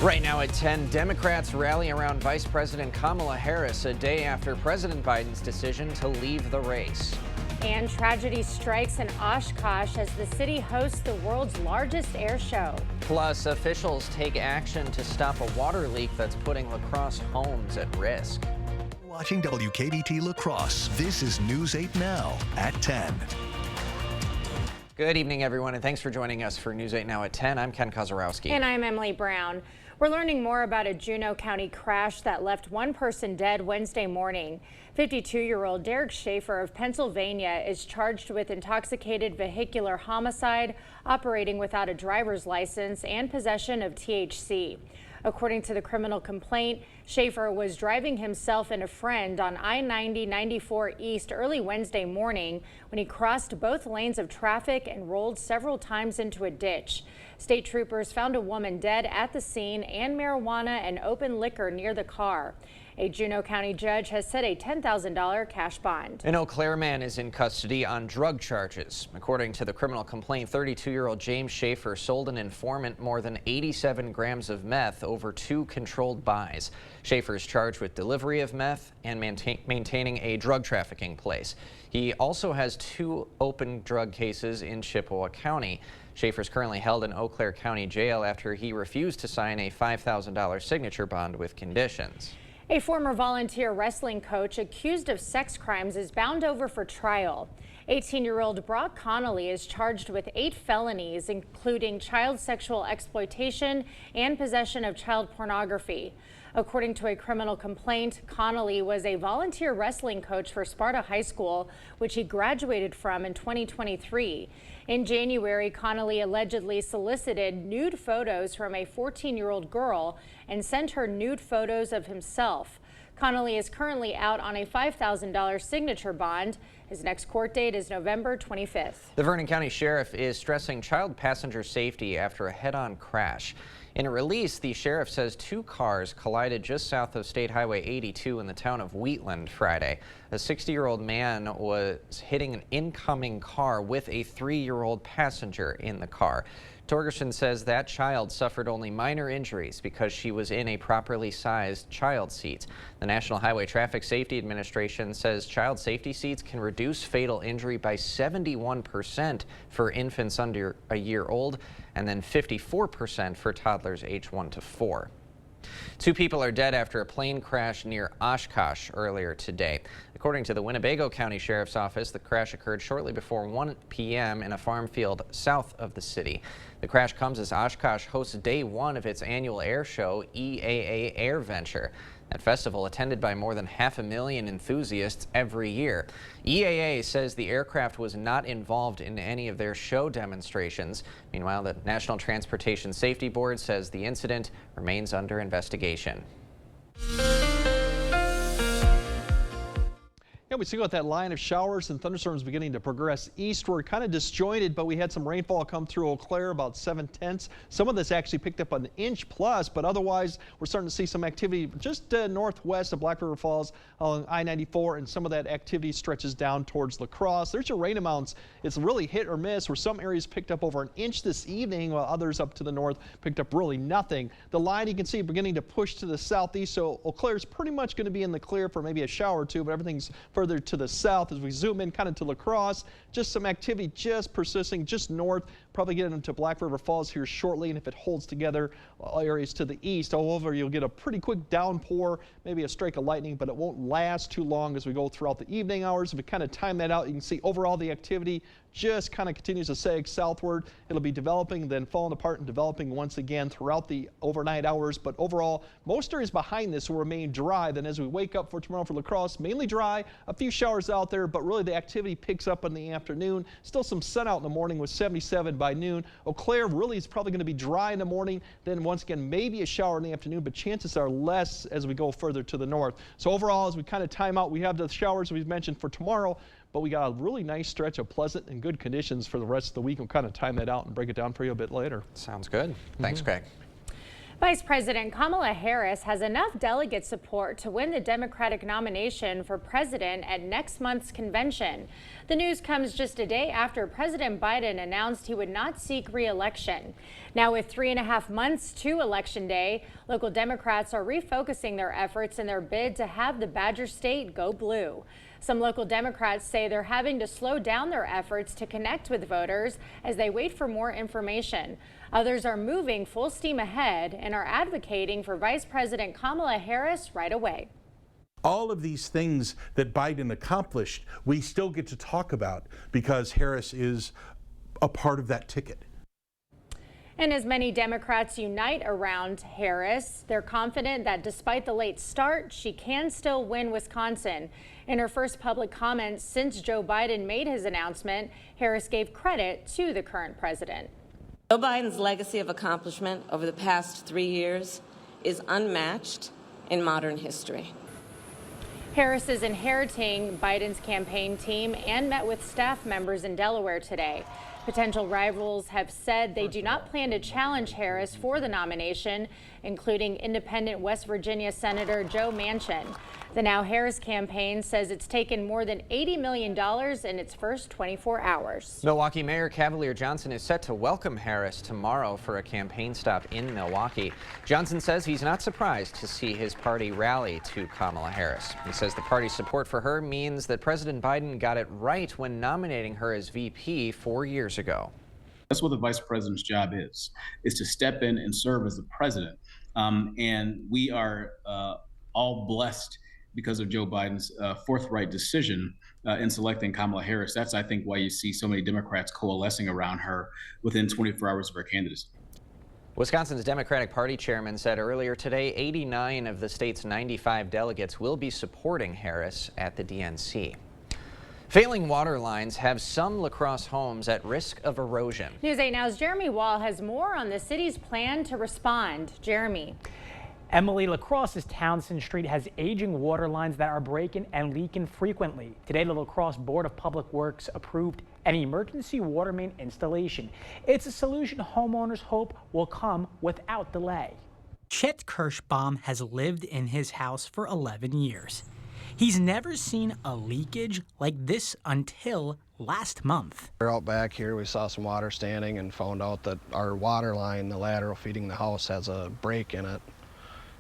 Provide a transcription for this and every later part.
Right now at 10, Democrats rally around Vice President Kamala Harris a day after President Biden's decision to leave the race. And tragedy strikes in Oshkosh as the city hosts the world's largest air show. Plus, officials take action to stop a water leak that's putting La Crosse homes at risk. Watching WKDT La Crosse, this is News 8 Now at 10. Good evening, everyone, and thanks for joining us for News 8 Now at 10. I'm Ken Kozarowski. And I'm Emily Brown. We're learning more about a Juneau County crash that left one person dead Wednesday morning. 52-year-old Derek Schaefer of Pennsylvania is charged with intoxicated vehicular homicide, operating without a driver's license, and possession of THC. According to the criminal complaint, Schaefer was driving himself and a friend on I-90-94 East early Wednesday morning when he crossed both lanes of traffic and rolled several times into a ditch. State troopers found a woman dead at the scene and marijuana and open liquor near the car. A Juneau County judge has set a $10,000 cash bond. An Eau Claire man is in custody on drug charges. According to the criminal complaint, 32-year-old James Schaefer sold an informant more than 87 grams of meth over 2 controlled buys. Schaefer is charged with delivery of meth and maintaining a drug trafficking place. He also has 2 open drug cases in Chippewa County. Schaefer is currently held in Eau Claire County Jail after he refused to sign a $5,000 signature bond with conditions. A former volunteer wrestling coach accused of sex crimes is bound over for trial. 18-year-old Brock Connolly is charged with 8 felonies, including child sexual exploitation and possession of child pornography. According to a criminal complaint, Connolly was a volunteer wrestling coach for Sparta High School, which he graduated from in 2023. In January, Connolly allegedly solicited nude photos from a 14-year-old girl and sent her nude photos of himself. Connolly is currently out on a $5,000 signature bond. His next court date is November 25th. The Vernon County Sheriff is stressing child passenger safety after a head-on crash. In a release, the sheriff says 2 cars collided just south of State Highway 82 in the town of Wheatland Friday. A 60-year-old man was hitting an incoming car with a 3-year-old passenger in the car. Torgerson says that child suffered only minor injuries because she was in a properly sized child seat. The National Highway Traffic Safety Administration says child safety seats can reduce fatal injury by 71% for infants under a year old and then 54% for toddlers age 1 to 4. 2 people are dead after a plane crash near Oshkosh earlier today. According to the Winnebago County Sheriff's Office, the crash occurred shortly before 1 p.m. in a farm field south of the city. The crash comes as Oshkosh hosts day 1 of its annual air show, EAA Air Venture. That festival attended by more than 500,000 enthusiasts every year. EAA says the aircraft was not involved in any of their show demonstrations. Meanwhile, the National Transportation Safety Board says the incident remains under investigation. Yeah, we still got that line of showers and thunderstorms beginning to progress eastward, kind of disjointed, but we had some rainfall come through Eau Claire, about 7/10. Some of this actually picked up an inch plus, but otherwise we're starting to see some activity just northwest of Black River Falls along I-94, and some of that activity stretches down towards La Crosse. There's your rain amounts. It's really hit or miss, where some areas picked up over an inch this evening, while others up to the north picked up really nothing. The line you can see beginning to push to the southeast, so Eau Claire is pretty much going to be in the clear for maybe a shower or 2, but everything's further to the south. As we zoom in kind of to La Crosse, just some activity just persisting just north, probably getting into Black River Falls here shortly, and if it holds together, areas to the east all over, you'll get a pretty quick downpour, maybe a streak of lightning, but it won't last too long as we go throughout the evening hours. If we kind of time that out, you can see overall the activity just kind of continues to sag southward. It'll be developing, then falling apart and developing once again throughout the overnight hours. But overall, most areas behind this will remain dry. Then as we wake up for tomorrow for La Crosse, mainly dry, a few showers out there, but really the activity picks up in the afternoon. Still some sun out in the morning with 77 by noon. Eau Claire really is probably going to be dry in the morning. Then once again, maybe a shower in the afternoon, but chances are less as we go further to the north. So overall, as we kind of time out, we have the showers we've mentioned for tomorrow, but we got a really nice stretch of pleasant and good conditions for the rest of the week. We'll kind of time that out and break it down for you a bit later. Sounds good. Thanks, Greg. Vice President Kamala Harris has enough delegate support to win the Democratic nomination for president at next month's convention. The news comes just a day after President Biden announced he would not seek re-election. Now, with 3.5 months to Election Day, local Democrats are refocusing their efforts in their bid to have the Badger State go blue. Some local Democrats say they're having to slow down their efforts to connect with voters as they wait for more information. Others are moving full steam ahead and are advocating for Vice President Kamala Harris right away. All of these things that Biden accomplished, we still get to talk about because Harris is a part of that ticket. And as many Democrats unite around Harris, they're confident that despite the late start, she can still win Wisconsin. In her first public comments since Joe Biden made his announcement, Harris gave credit to the current president. Joe Biden's legacy of accomplishment over the past 3 years is unmatched in modern history. Harris is inheriting Biden's campaign team and met with staff members in Delaware today. Potential rivals have said they do not plan to challenge Harris for the nomination, including independent West Virginia Senator Joe Manchin. The Now Harris campaign says it's taken more than $80 million in its first 24 hours. Milwaukee Mayor Cavalier Johnson is set to welcome Harris tomorrow for a campaign stop in Milwaukee. Johnson says he's not surprised to see his party rally to Kamala Harris. He says the party's support for her means that President Biden got it right when nominating her as VP 4 years ago. That's what the vice president's job is to step in and serve as the president. And we are all blessed because of Joe Biden's forthright decision in selecting Kamala Harris. That's, I think, why you see so many Democrats coalescing around her within 24 hours of her candidacy. Wisconsin's Democratic Party chairman said earlier today 89 of the state's 95 delegates will be supporting Harris at the DNC. Failing water lines have some La Crosse homes at risk of erosion. News 8 Now's Jeremy Wall has more on the city's plan to respond. Jeremy. Emily, La Crosse's Townsend Street has aging water lines that are breaking and leaking frequently. Today, the La Crosse Board of Public Works approved an emergency water main installation. It's a solution homeowners hope will come without delay. Chet Kirschbaum has lived in his house for 11 years. He's never seen a leakage like this until last month. We're out back here, we saw some water standing and found out that our water line, the lateral feeding the house, has a break in it,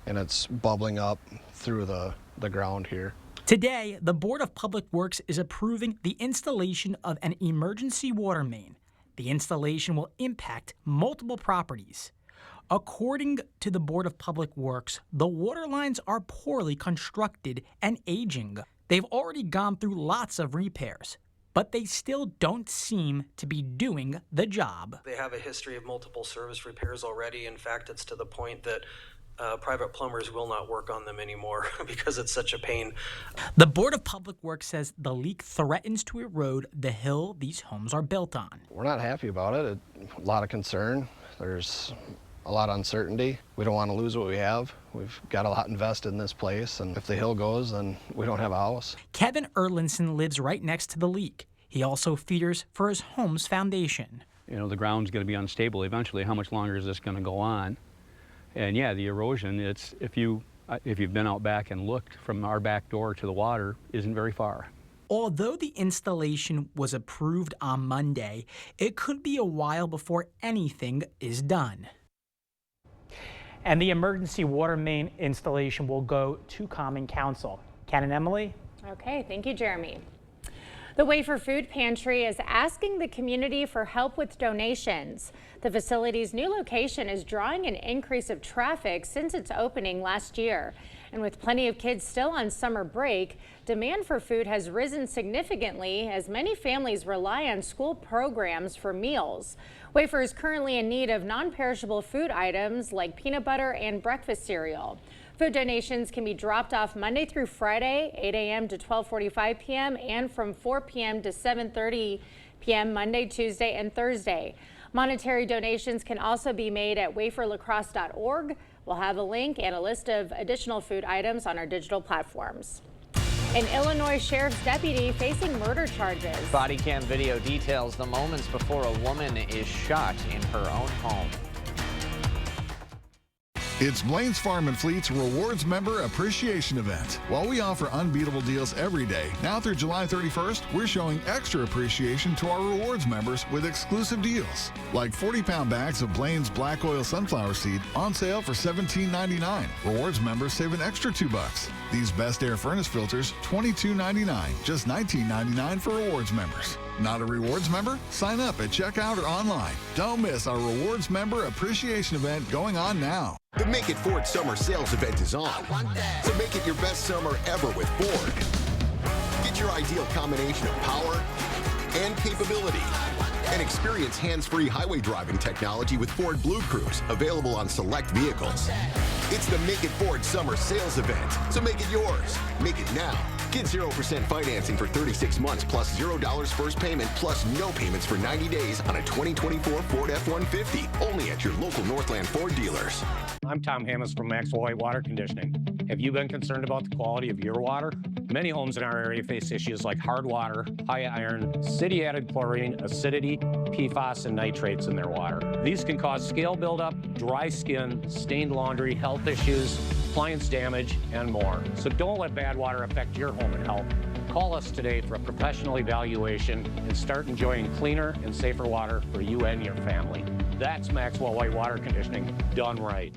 and it's bubbling up through the ground here. Today, the Board of Public Works is approving the installation of an emergency water main. The installation will impact multiple properties. According to the Board of Public Works, the water lines are poorly constructed and aging. They've already gone through lots of repairs, but they still don't seem to be doing the job. They have a history of multiple service repairs already. In fact, it's to the point that private plumbers will not work on them anymore because it's such a pain. The Board of Public Works says the leak threatens to erode the hill these homes are built on. We're not happy about it. A lot of concern. There's a lot of uncertainty. We don't want to lose what we have. We've got a lot invested in this place, and if the hill goes, then we don't have a house. Kevin Erlinson lives right next to the leak. He also fears for his home's foundation. You know, the ground's going to be unstable eventually. How much longer is this going to go on? And yeah, the erosion, it's if you've been out back and looked from our back door to the water, isn't very far. Although the installation was approved on Monday, it could be a while before anything is done. And the emergency water main installation will go to Common Council. Ken and Emily? Okay, thank you, Jeremy. The Wafer Food Pantry is asking the community for help with donations. The facility's new location is drawing an increase of traffic since its opening last year. And with plenty of kids still on summer break, demand for food has risen significantly as many families rely on school programs for meals. Wafer is currently in need of non-perishable food items like peanut butter and breakfast cereal. Food donations can be dropped off Monday through Friday, 8 a.m. to 12:45 p.m. and from 4 p.m. to 7:30 p.m. Monday, Tuesday, and Thursday. Monetary donations can also be made at waferlacrosse.org. We'll have a link and a list of additional food items on our digital platforms. An Illinois sheriff's deputy facing murder charges. Body cam video details the moments before a woman is shot in her own home. It's Blaine's Farm and Fleet's Rewards Member Appreciation Event. While we offer unbeatable deals every day, now through July 31st, we're showing extra appreciation to our rewards members with exclusive deals. Like 40-pound bags of Blaine's Black Oil Sunflower Seed on sale for $17.99. Rewards members save an extra $2. These Best Air Furnace filters, $22.99. Just $19.99 for rewards members. Not a rewards member? Sign up at checkout or online. Don't miss our Rewards Member Appreciation Event going on now. The Make It Ford Summer Sales Event is on. So make it your best summer ever with Ford. Get your ideal combination of power and capability. And experience hands-free highway driving technology with Ford Blue Cruise, available on select vehicles. It's the Make It Ford Summer Sales Event, so make it yours. Make it now. Get 0% financing for 36 months plus $0 first payment plus no payments for 90 days on a 2024 Ford F-150. Only at your local Northland Ford dealers. I'm Tom Hammes from Maxwell White Water Conditioning. Have you been concerned about the quality of your water? Many homes in our area face issues like hard water, high iron, city-added chlorine, acidity, PFAS, and nitrates in their water. These can cause scale buildup, dry skin, stained laundry, health issues, appliance damage, and more. So don't let bad water affect your home and health. Call us today for a professional evaluation and start enjoying cleaner and safer water for you and your family. That's Maxwell White Water Conditioning, done right.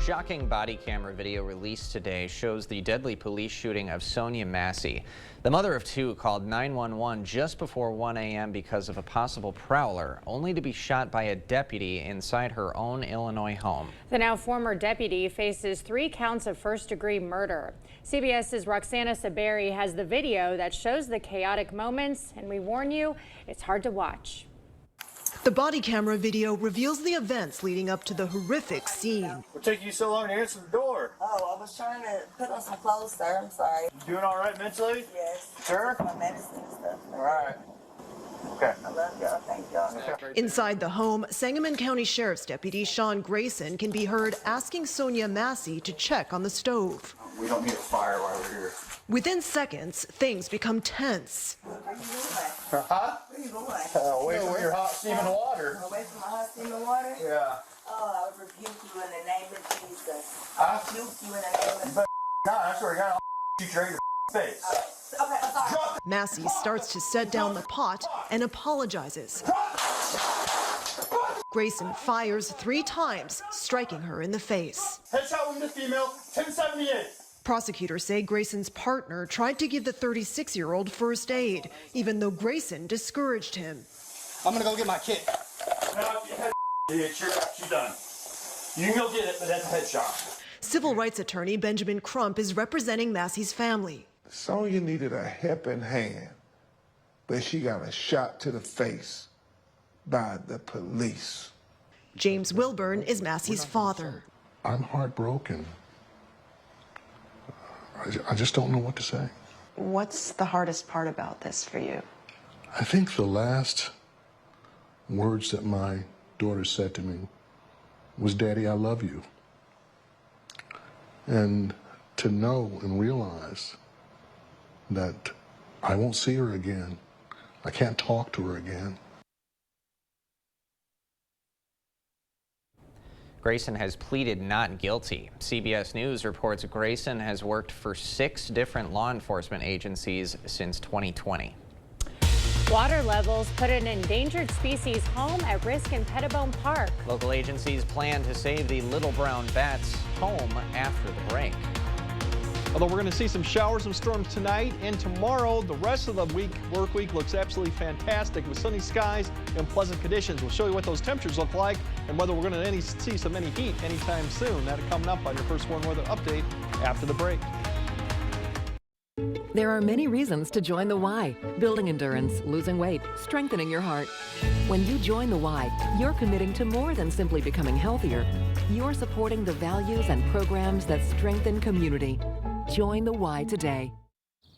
Shocking body camera video released today shows the deadly police shooting of Sonia Massey. The mother of two called 911 just before 1 a.m. because of a possible prowler, only to be shot by a deputy inside her own Illinois home. The now former deputy faces 3 counts of first-degree murder. CBS's Roxana Saberi has the video that shows the chaotic moments, and we warn you, it's hard to watch. The body camera video reveals the events leading up to the horrific scene. What took you so long to answer the door? Oh, I was trying to put on some clothes, sir. I'm sorry. You doing all right mentally? Yes. Sure? My medicine and stuff. All right. Okay. I love y'all. Thank y'all. Inside the home, Sangamon County Sheriff's Deputy Sean Grayson can be heard asking Sonia Massey to check on the stove. We don't need a fire while we're here. Within seconds, things become tense. Huh? Where you going? Away from your hot steaming water. Away from my hot steaming water? Yeah. Oh, I would rebuke you in the name of Jesus. Huh? Rebuke you in the name of Jesus. I swear to God, I'll shoot you right in your face. Okay, I'm sorry. Massey starts to set down the pot and apologizes. Grayson fires 3 times, striking her in the face. Headshot wounded female, 1078. Prosecutors say Grayson's partner tried to give the 36-year-old first aid, even though Grayson discouraged him. I'm gonna go get my kit. No, you're done. You can go get it, but that's a headshot. Civil rights attorney Benjamin Crump is representing Massey's family. Sonia needed a helping hand, but she got a shot to the face by the police. James Wilburn is Massey's father. I'm heartbroken. I just don't know what to say. What's the hardest part about this for you? I think the last words that my daughter said to me was, "Daddy, I love you." And to know and realize that I won't see her again, I can't talk to her again. Grayson has pleaded not guilty. CBS News reports Grayson has worked for 6 different law enforcement agencies since 2020. Water levels put an endangered species home at risk in Pettibone Park. Local agencies plan to save the little brown bat's home after the break. Although we're going to see some showers and storms tonight and tomorrow, the rest of the work week looks absolutely fantastic with sunny skies and pleasant conditions. We'll show you what those temperatures look like and whether we're going to see some heat anytime soon. That'll coming up on your First Warn Weather Update after the break. There are many reasons to join the Y. Building endurance, losing weight, strengthening your heart. When you join the Y, you're committing to more than simply becoming healthier. You're supporting the values and programs that strengthen community. Join the Y today.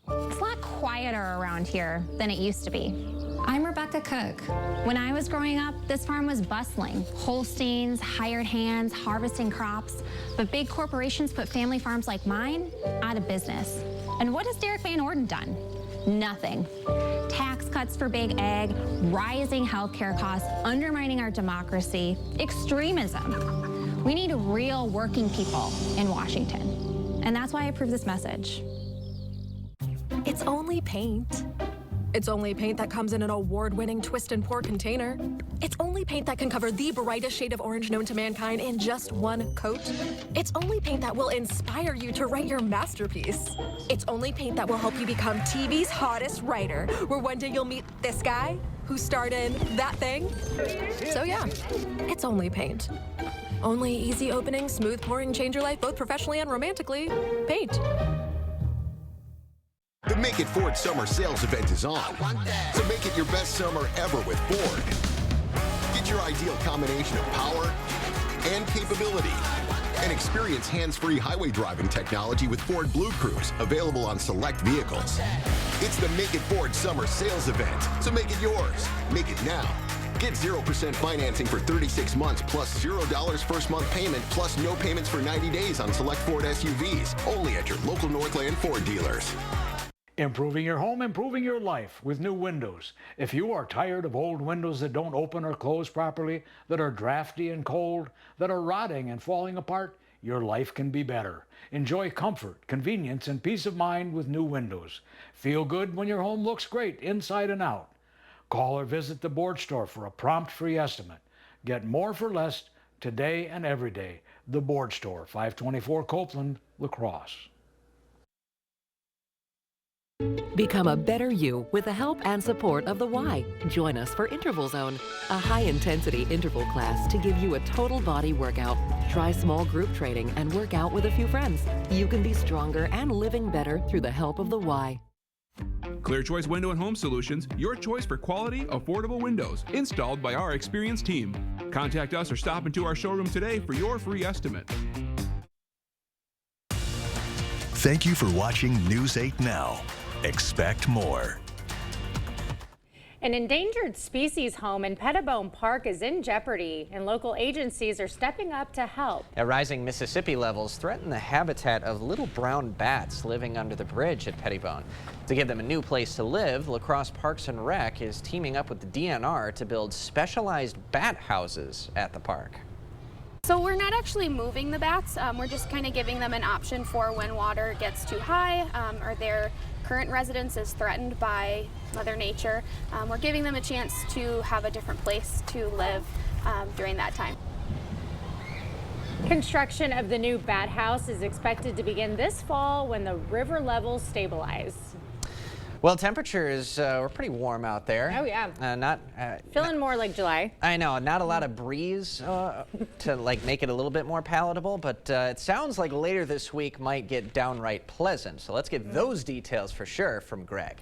It's a lot quieter around here than it used to be. I'm Rebecca Cook. When I was growing up, this farm was bustling. Holsteins, hired hands, harvesting crops. But big corporations put family farms like mine out of business. And what has Derek Van Orden done? Nothing. Tax cuts for big ag, rising healthcare costs, undermining our democracy, extremism. We need real working people in Washington. And that's why I approve this message. It's only paint. It's only paint that comes in an award-winning twist and pour container. It's only paint that can cover the brightest shade of orange known to mankind in just one coat. It's only paint that will inspire you to write your masterpiece. It's only paint that will help you become TV's hottest writer, where one day you'll meet this guy who starred in that thing. So yeah, it's only paint. Only easy opening, smooth pouring, change your life both professionally and romantically. Paint. The Make It Ford Summer Sales Event is on. So make it your best summer ever with Ford. Get your ideal combination of power and capability. And experience hands-free highway driving technology with Ford Blue Cruise, available on select vehicles. It's the Make It Ford Summer Sales Event, so make it yours. Make it now. Get 0% financing for 36 months plus $0 first month payment plus no payments for 90 days on select Ford SUVs. Only at your local Northland Ford dealers. Improving your home, improving your life with new windows. If you are tired of old windows that don't open or close properly, that are drafty and cold, that are rotting and falling apart, your life can be better. Enjoy comfort, convenience, and peace of mind with new windows. Feel good when your home looks great inside and out. Call or visit the board store for a prompt free estimate. Get more for less today and every day. The Board Store, 524 Copeland, La Crosse. Become a better you with the help and support of the Y. Join us for Interval Zone, a high-intensity interval class to give you a total body workout. Try small group training and work out with a few friends. You can be stronger and living better through the help of the Y. Clear Choice Window and Home Solutions, your choice for quality, affordable windows, installed by our experienced team. Contact us or stop into our showroom today for your free estimate. Thank you for watching News 8 Now. Expect more. An endangered species home in Pettibone Park is in jeopardy, and local agencies are stepping up to help. Rising Mississippi levels threaten the habitat of little brown bats living under the bridge at Pettibone. To give them a new place to live, La Crosse Parks and Rec is teaming up with the DNR to build specialized bat houses at the park. So we're not actually moving the bats, we're just kind of giving them an option for when water gets too high or their current residence is threatened by Mother Nature. We're giving them a chance to have a different place to live during that time. Construction of the new bat house is expected to begin this fall when the river levels stabilize. Well, temperatures were pretty warm out there. Oh yeah. Feeling more like July. I know, not a lot of breeze to like make it a little bit more palatable, but it sounds like later this week might get downright pleasant. So let's get those details for sure from Greg.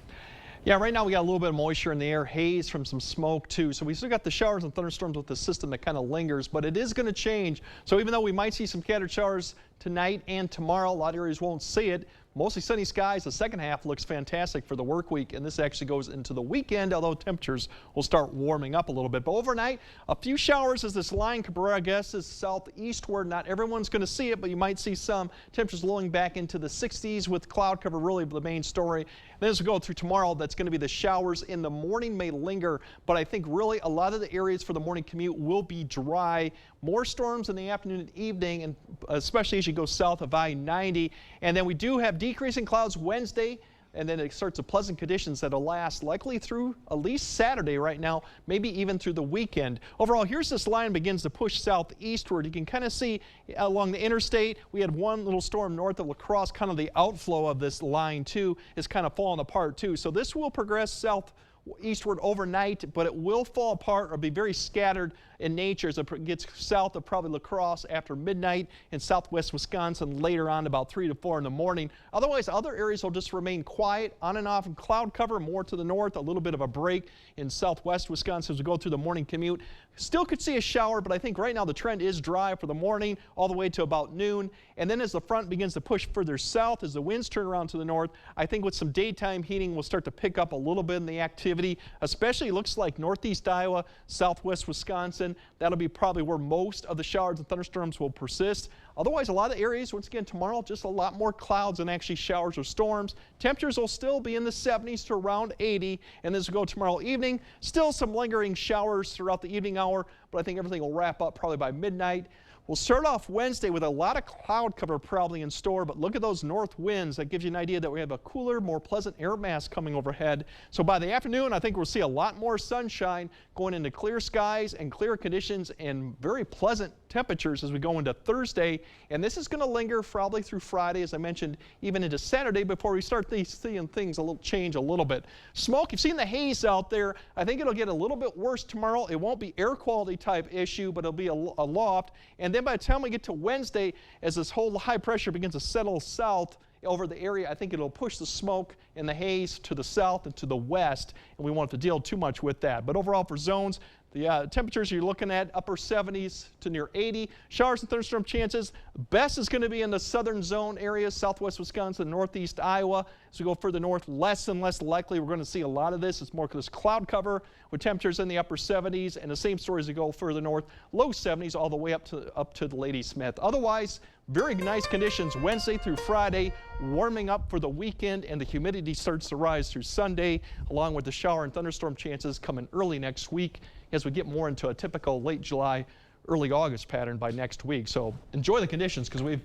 Yeah, right now we got a little bit of moisture in the air, haze from some smoke too. So we still got the showers and thunderstorms with the system that kind of lingers, but it is going to change. So even though we might see some scattered showers tonight and tomorrow, a lot of areas won't see it. Mostly sunny skies. The second half looks fantastic for the work week, and this actually goes into the weekend, although temperatures will start warming up a little bit. But overnight, a few showers as this line progresses southeastward. Not everyone's going to see it, but you might see some. Temperatures lowering back into the 60s with cloud cover really the main story. Then as we go through tomorrow, that's going to be the showers in the morning may linger, but I think really a lot of the areas for the morning commute will be dry. More storms in the afternoon and evening, and especially as you go south of I-90. And then we do have decreasing clouds Wednesday, and then it starts with pleasant conditions that'll last likely through at least Saturday right now, maybe even through the weekend. Overall, here's this line begins to push southeastward. You can kind of see along the interstate, we had one little storm north of La Crosse, kind of the outflow of this line too is kind of falling apart too. So this will progress southeastward overnight, but it will fall apart or be very scattered in nature as it gets south of probably La Crosse after midnight, in southwest Wisconsin later on about 3 to 4 in the morning. Otherwise, other areas will just remain quiet, on and off, and cloud cover more to the north, a little bit of a break in southwest Wisconsin as we go through the morning commute. Still could see a shower, but I think right now the trend is dry for the morning all the way to about noon. And then as the front begins to push further south, as the winds turn around to the north, I think with some daytime heating, we'll start to pick up a little bit in the activity. activity, especially looks like northeast Iowa, southwest Wisconsin. That'll be probably where most of the showers and thunderstorms will persist. Otherwise, a lot of areas, once again, tomorrow, just a lot more clouds than actually showers or storms. Temperatures will still be in the 70s to around 80, and this will go tomorrow evening. Still some lingering showers throughout the evening hour, but I think everything will wrap up probably by midnight. We'll start off Wednesday with a lot of cloud cover probably in store, but look at those north winds. That gives you an idea that we have a cooler, more pleasant air mass coming overhead. So by the afternoon, I think we'll see a lot more sunshine going into clear skies and clear conditions and very pleasant temperatures as we go into Thursday. And this is going to linger probably through Friday, as I mentioned, even into Saturday before we start seeing things change a little bit. Smoke, you've seen the haze out there. I think it'll get a little bit worse tomorrow. It won't be air quality type issue, but it'll be a loft. And then by the time we get to Wednesday, as this whole high pressure begins to settle south over the area, I think it'll push the smoke and the haze to the south and to the west, and we won't have to deal too much with that. But overall for zones, the temperatures you're looking at upper 70s to near 80. Showers and thunderstorm chances. Best is going to be in the southern zone areas, southwest Wisconsin, northeast Iowa. As we go further north, less and less likely we're going to see a lot of this. It's more this cloud cover with temperatures in the upper 70s, and the same story as we go further north, low 70s all the way up to the Ladysmith. Otherwise, very nice conditions Wednesday through Friday, warming up for the weekend, and the humidity starts to rise through Sunday, along with the shower and thunderstorm chances coming early next week as we get more into a typical late July, early August pattern by next week. So enjoy the conditions, because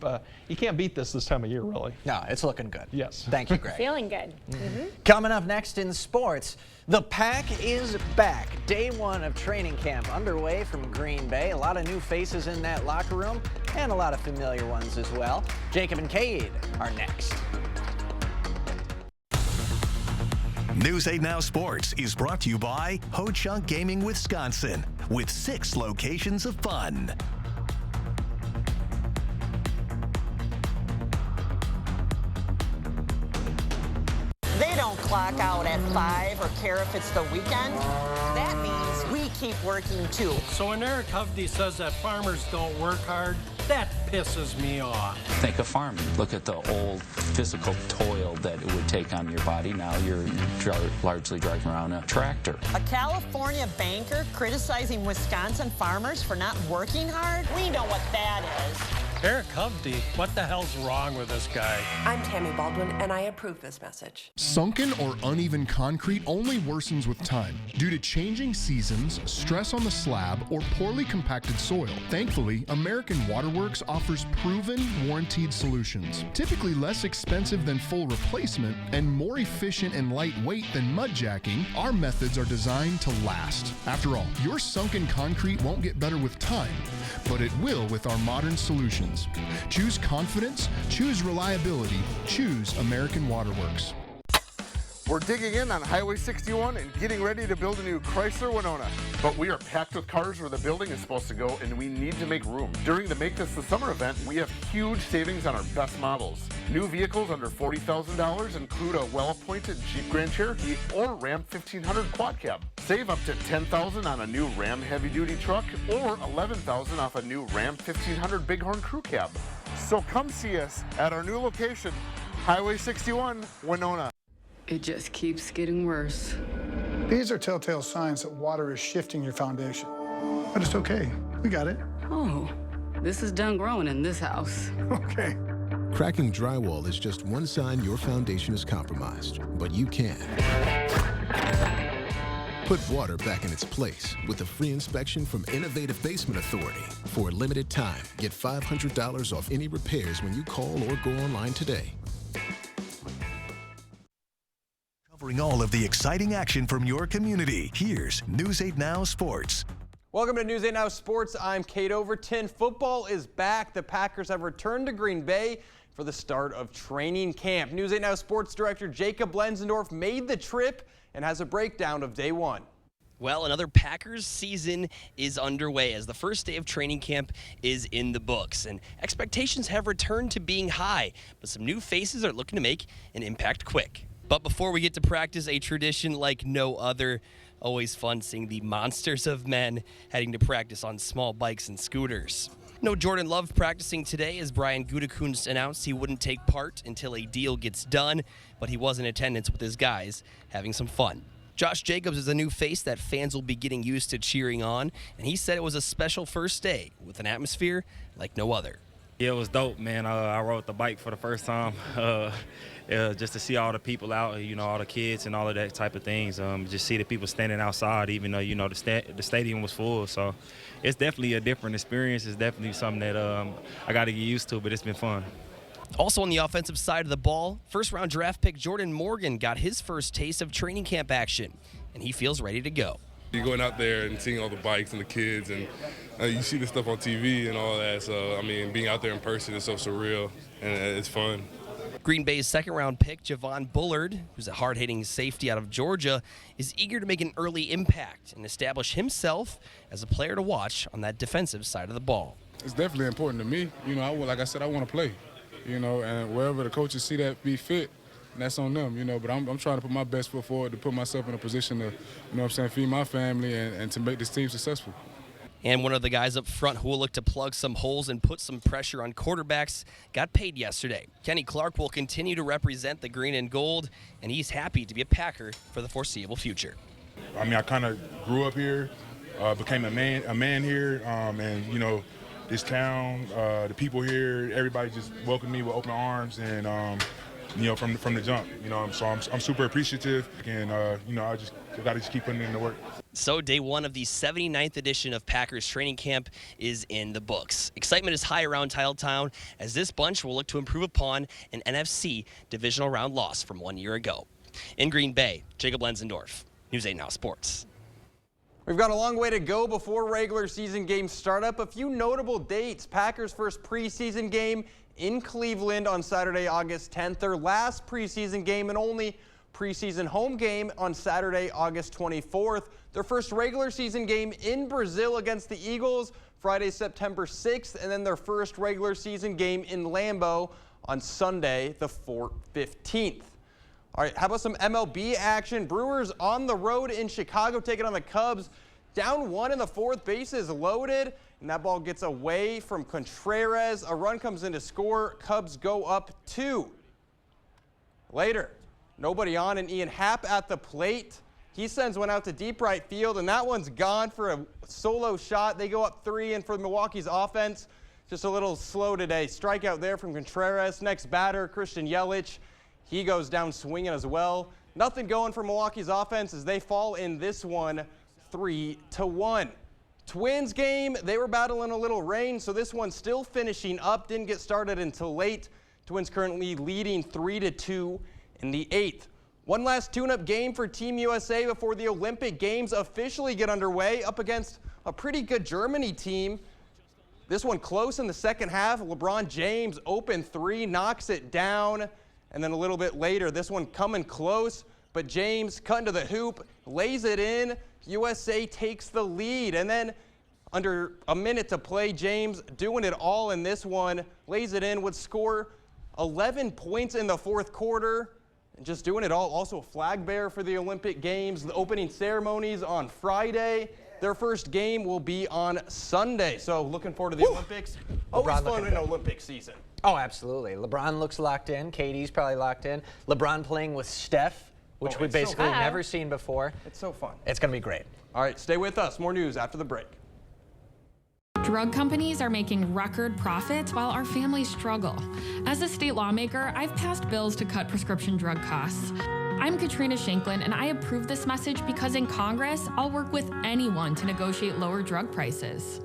you can't beat this time of year, really. No, it's looking good. Yes. Thank you, Greg. Feeling good. Coming up next in sports, the Pack is back. Day one of training camp underway from Green Bay. A lot of new faces in that locker room and a lot of familiar ones as well. Jacob and Cade are next. News 8 Now Sports is brought to you by Ho Chunk Gaming Wisconsin, with 6 locations of fun. They don't clock out at 5 or care if it's the weekend. That means we keep working too. So when Eric Hovde says that farmers don't work hard, that pisses me off. Think of farming. Look at the old physical toil that it would take on your body. Now you're largely driving around a tractor. A California banker criticizing Wisconsin farmers for not working hard? We know what that is. Eric Hovde, what the hell's wrong with this guy? I'm Tammy Baldwin, and I approve this message. Sunken or uneven concrete only worsens with time due to changing seasons, stress on the slab, or poorly compacted soil. Thankfully, American Waterworks offers proven, warranted solutions. Typically less expensive than full replacement and more efficient and lightweight than mud jacking, our methods are designed to last. After all, your sunken concrete won't get better with time, but it will with our modern solutions. Choose confidence, choose reliability, choose American Waterworks. We're digging in on Highway 61 and getting ready to build a new Chrysler Winona. But we are packed with cars where the building is supposed to go, and we need to make room. During the Make This the Summer event, we have huge savings on our best models. New vehicles under $40,000 include a well-appointed Jeep Grand Cherokee or Ram 1500 Quad Cab. Save up to $10,000 on a new Ram heavy-duty truck or $11,000 off a new Ram 1500 Bighorn Crew Cab. So come see us at our new location, Highway 61, Winona. It just keeps getting worse. These are telltale signs that water is shifting your foundation. But it's okay. We got it. Oh, this is done growing in this house. Okay. Cracking drywall is just one sign your foundation is compromised, but you can put water back in its place with a free inspection from Innovative Basement Authority. For a limited time, get $500 off any repairs when you call or go online today. Covering all of the exciting action from your community, here's News 8 Now Sports. Welcome to News 8 Now Sports. I'm Kate Overton. Football is back. The Packers have returned to Green Bay for the start of training camp. News 8 Now Sports Director Jacob Lenzendorf made the trip and has a breakdown of day one. Well, another Packers season is underway as the first day of training camp is in the books, and expectations have returned to being high, but some new faces are looking to make an impact quick. But before we get to practice, a tradition like no other. Always fun seeing the monsters of men heading to practice on small bikes and scooters. No Jordan Love practicing today, as Brian Gutekunst announced he wouldn't take part until a deal gets done, but he was in attendance with his guys having some fun. Josh Jacobs is a new face that fans will be getting used to cheering on, and he said it was a special first day with an atmosphere like no other. Yeah, it was dope, man. I rode the bike for the first time, just to see all the people out, all the kids and all of that type of things. Just see the people standing outside, even though, the stadium was full. So it's definitely a different experience. It's definitely something that I got to get used to, but it's been fun. Also on the offensive side of the ball, first-round draft pick Jordan Morgan got his first taste of training camp action, and he feels ready to go. You're going out there and seeing all the bikes and the kids, and you see the stuff on TV and all that. So, I mean, being out there in person is so surreal, and it's fun. Green Bay's second-round pick, Javon Bullard, who's a hard-hitting safety out of Georgia, is eager to make an early impact and establish himself as a player to watch on that defensive side of the ball. It's definitely important to me. Like I said, I want to play, and wherever the coaches see that be fit, that's on them, but I'm trying to put my best foot forward to put myself in a position to, feed my family and to make this team successful. And one of the guys up front who will look to plug some holes and put some pressure on quarterbacks got paid yesterday. Kenny Clark will continue to represent the green and gold, and he's happy to be a Packer for the foreseeable future. I kind of grew up here, became a man here, and, this town, the people here, everybody just welcomed me with open arms and, from the jump, so I'm super appreciative, and I got to just keep putting in the work. So day one of the 79th edition of Packers training camp is in the books. Excitement is high around Titletown as this bunch will look to improve upon an NFC divisional round loss from 1 year ago. In Green Bay, Jacob Lenzendorf, News 8 Now Sports. We've got a long way to go before regular season games start up. A few notable dates. Packers' first preseason game in Cleveland on Saturday, August 10th. Their last preseason game and only preseason home game on Saturday, August 24th. Their first regular season game in Brazil against the Eagles Friday, September 6th. And then their first regular season game in Lambeau on Sunday, the 15th. All right, how about some MLB action? Brewers on the road in Chicago taking on the Cubs. Down one in the fourth, bases loaded, and that ball gets away from Contreras. A run comes in to score. Cubs go up 2. Later, nobody on, and Ian Happ at the plate. He sends one out to deep right field, and that one's gone for a solo shot. They go up 3, and for Milwaukee's offense, just a little slow today. Strikeout there from Contreras. Next batter, Christian Yelich. He goes down swinging as well. Nothing going for Milwaukee's offense as they fall in this one 3-1. Twins game, they were battling a little rain, so this one's still finishing up. Didn't get started until late. Twins currently leading 3-2 in the 8th. One last tune-up game for Team USA before the Olympic Games officially get underway up against a pretty good Germany team. This one close in the second half. LeBron James open 3, knocks it down. And then a little bit later, this one coming close, but James cutting to the hoop, lays it in. USA takes the lead. And then under a minute to play, James doing it all in this one, lays it in, would score 11 points in the fourth quarter. And just doing it all. Also a flag bearer for the Olympic Games. The opening ceremonies on Friday. Their first game will be on Sunday. So looking forward to the Olympics. Always fun in Olympic season. Oh, absolutely. LeBron looks locked in. KD's probably locked in. LeBron playing with Steph, which we've basically never seen before. It's so fun. It's going to be great. All right, stay with us. More news after the break. Drug companies are making record profits while our families struggle. As a state lawmaker, I've passed bills to cut prescription drug costs. I'm Katrina Shanklin, and I approve this message because in Congress, I'll work with anyone to negotiate lower drug prices.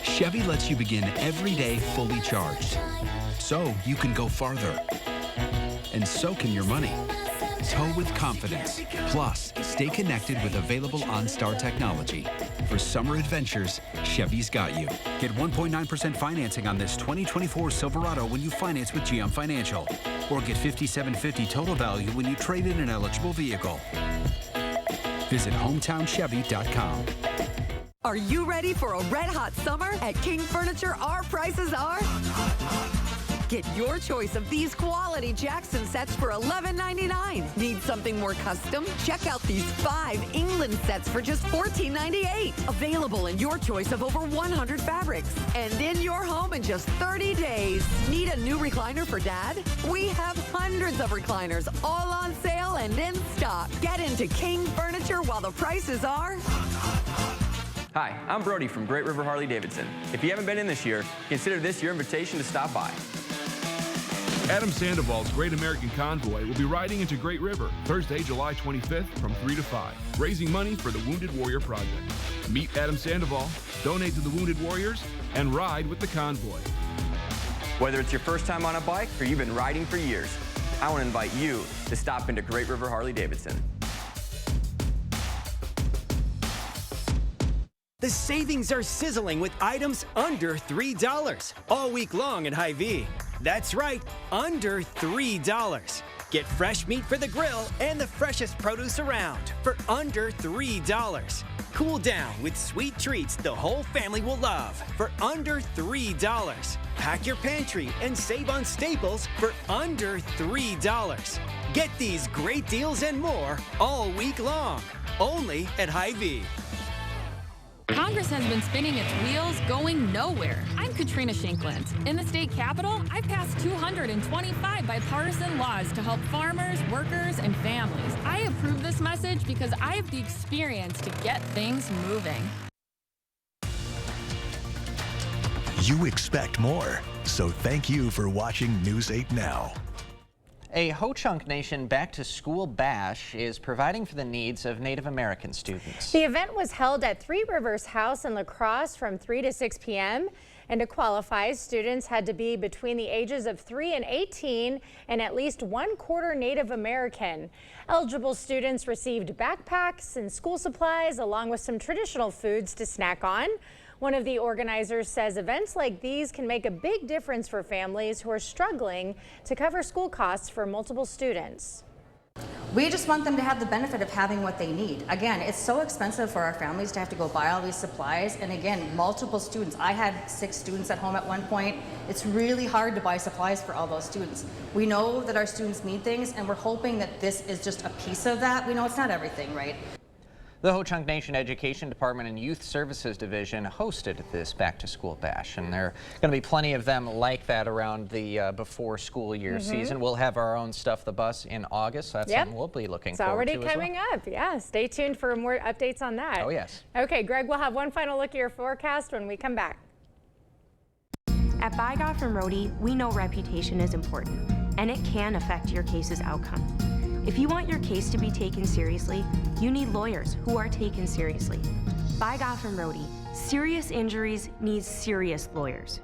Chevy lets you begin every day fully charged, so you can go farther. And so can your money. Tow with confidence. Plus, stay connected with available OnStar technology. For summer adventures, Chevy's got you. Get 1.9% financing on this 2024 Silverado when you finance with GM Financial. Or get $5,750 total value when you trade in an eligible vehicle. Visit HometownChevy.com. Are you ready for a red-hot summer? At King Furniture, our prices are Get your choice of these quality Jackson sets for $11.99. Need something more custom? Check out these 5 England sets for just $14.98. Available in your choice of over 100 fabrics. And in your home in just 30 days. Need a new recliner for Dad? We have hundreds of recliners all on sale and in stock. Get into King Furniture while the prices are... Hi, I'm Brody from Great River Harley-Davidson. If you haven't been in this year, consider this your invitation to stop by. Adam Sandoval's Great American Convoy will be riding into Great River Thursday, July 25th from 3 to 5, raising money for the Wounded Warrior Project. Meet Adam Sandoval, donate to the Wounded Warriors, and ride with the convoy. Whether it's your first time on a bike or you've been riding for years, I want to invite you to stop into Great River Harley-Davidson. The savings are sizzling with items under $3 all week long at Hy-Vee. That's right, under $3. Get fresh meat for the grill and the freshest produce around for under $3. Cool down with sweet treats the whole family will love for under $3. Pack your pantry and save on staples for under $3. Get these great deals and more all week long, only at Hy-Vee. Congress has been spinning its wheels, going nowhere. I'm Katrina Shankland. In the state capitol, I've passed 225 bipartisan laws to help farmers, workers, and families. I approve this message because I have the experience to get things moving. You expect more, so thank you for watching News 8 Now. A Ho-Chunk Nation back-to-school bash is providing for the needs of Native American students. The event was held at Three Rivers House in La Crosse from 3 to 6 p.m. And to qualify, students had to be between the ages of 3 and 18 and at least 1/4 Native American. Eligible students received backpacks and school supplies along with some traditional foods to snack on. One of the organizers says events like these can make a big difference for families who are struggling to cover school costs for multiple students. We just want them to have the benefit of having what they need. Again, it's so expensive for our families to have to go buy all these supplies. And again, multiple students. I had 6 students at home at one point. It's really hard to buy supplies for all those students. We know that our students need things, and we're hoping that this is just a piece of that. We know it's not everything, right? The Ho-Chunk Nation Education Department and Youth Services Division hosted this back-to-school bash, and there are going to be plenty of them like that around the before school year season. We'll have our own Stuff the Bus in August. That's something we'll be looking forward to. It's already coming up. Yeah, stay tuned for more updates on that. Oh, yes. Okay, Greg, we'll have one final look at your forecast when we come back. At Bygoff and Rohde, we know reputation is important, and it can affect your case's outcome. If you want your case to be taken seriously, you need lawyers who are taken seriously. Bygoff and Rohde, serious injuries need serious lawyers.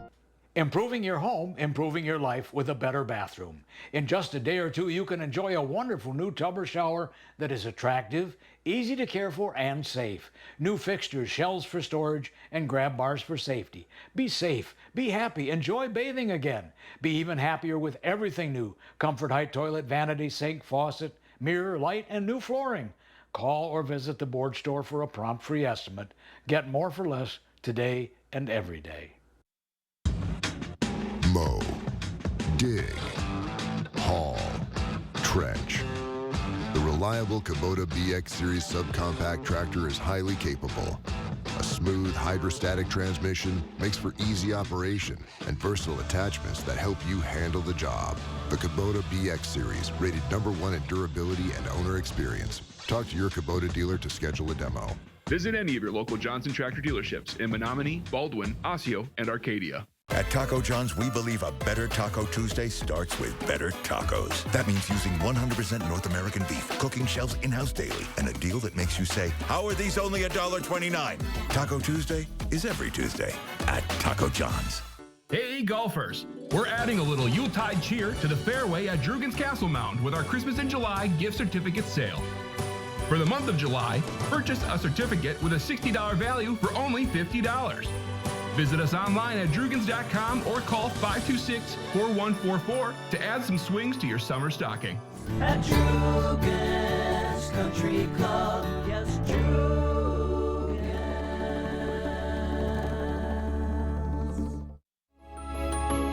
Improving your home, improving your life with a better bathroom. In just a day or two, you can enjoy a wonderful new tub or shower that is attractive, easy to care for, and safe. New fixtures, shelves for storage, and grab bars for safety. Be safe, be happy, enjoy bathing again. Be even happier with everything new. Comfort Height toilet, vanity, sink, faucet, mirror, light, and new flooring. Call or visit the board store for a prompt free estimate. Get more for less today and every day. Mow, dig, haul, trench. The reliable Kubota BX Series subcompact tractor is highly capable. A smooth hydrostatic transmission makes for easy operation and versatile attachments that help you handle the job. The Kubota BX Series, rated #1 in durability and owner experience. Talk to your Kubota dealer to schedule a demo. Visit any of your local Johnson Tractor dealerships in Menominee, Baldwin, Osseo, and Arcadia. At Taco John's, we believe a better Taco Tuesday starts with better tacos. That means using 100% North American beef, cooking shelves in-house daily, and a deal that makes you say, how are these only $1.29? Taco Tuesday is every Tuesday at Taco John's. Hey golfers, we're adding a little Yuletide cheer to the fairway at Drugan's Castle Mound with our Christmas in July gift certificate sale. For the month of July, purchase a certificate with a $60 value for only $50. Visit us online at Drugans.com or call 526-4144 to add some swings to your summer stocking. At Drugans Country Club, yes, Drugans.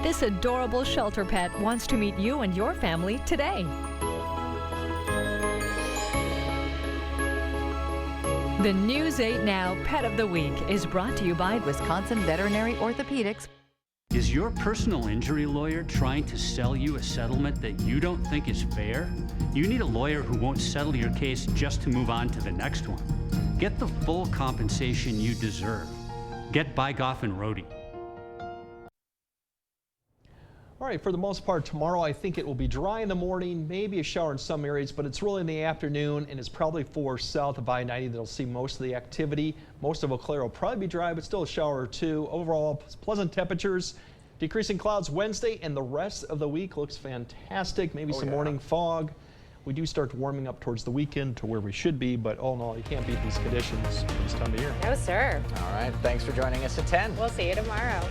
This adorable shelter pet wants to meet you and your family today. The News 8 Now Pet of the Week is brought to you by Wisconsin Veterinary Orthopedics. Is your personal injury lawyer trying to sell you a settlement that you don't think is fair? You need a lawyer who won't settle your case just to move on to the next one. Get the full compensation you deserve. Get Bygoff and Rohde. All right, for the most part tomorrow, I think it will be dry in the morning, maybe a shower in some areas, but it's really in the afternoon, and it's probably for south of I-90 that'll see most of the activity. Most of Eau Claire will probably be dry, but still a shower or two. Overall, pleasant temperatures, decreasing clouds Wednesday, and the rest of the week looks fantastic. Maybe some morning fog. We do start warming up towards the weekend to where we should be, but all in all, you can't beat these conditions this time of year. No, sir. All right, thanks for joining us at 10. We'll see you tomorrow.